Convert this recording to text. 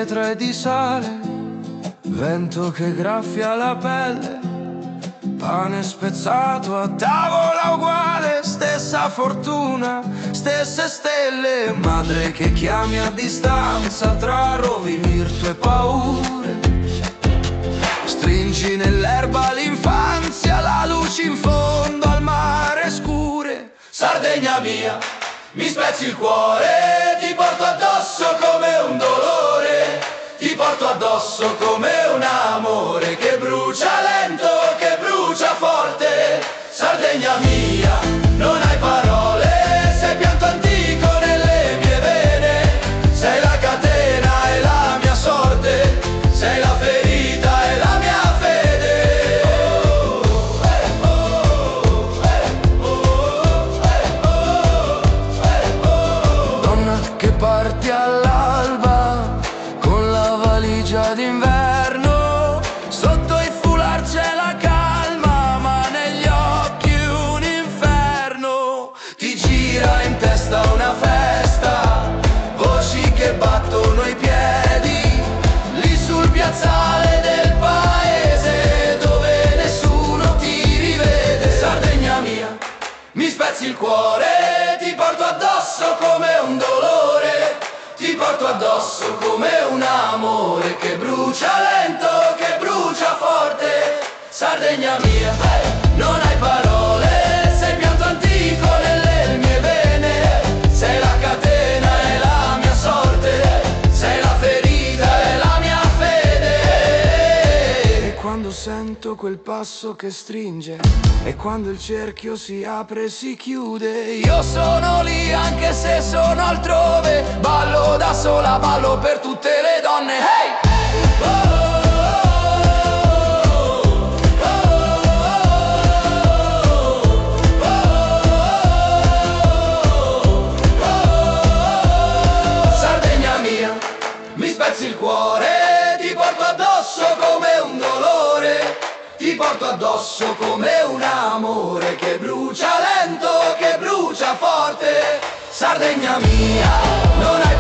pietra e di sale, vento che graffia la pelle, pane spezzato a tavola uguale, stessa fortuna, stesse stelle, madre che chiami a distanza tra rovini, virtù e paure. Stringi nell'erba l'infanzia, la luce in fondo al mare scure. Sardegna mia, mi spezzi il cuore, ti porto addosso come un dolore, ti porto addosso come un amore che brucia lento, che brucia forte. Sardegna mia, non hai parole, sei pianto antico nelle mie vene, sei la catena e la mia sorte, sei la ferita e la mia fede. Donna che parti all'alba con la valigia d'inverno, sotto i foulard c'è la calma, ma negli occhi un inferno. Ti gira in testa una festa, voci che battono i piedi, lì sul piazzale del paese dove nessuno ti rivede. Sardegna mia, mi spezzi il cuore, ti porto addosso come un dolore, ti porto addosso come un amore che brucia lento, che brucia forte. Sardegna mia, non hai parole, sei pianto antico nelle mie vene, sei la catena e la mia sorte, sei la ferita e la mia fede. E quando sento quel passo che stringe, e quando il cerchio si apre e si chiude, io sono lì anche se sono altrove, ballo da sola, ballo per tutte le donne. Hey! Sardegna mia, mi spezzi il cuore, ti porto addosso come un dolore, ti porto addosso come un amore che brucia lento, che brucia forte. Sardegna mia, non hai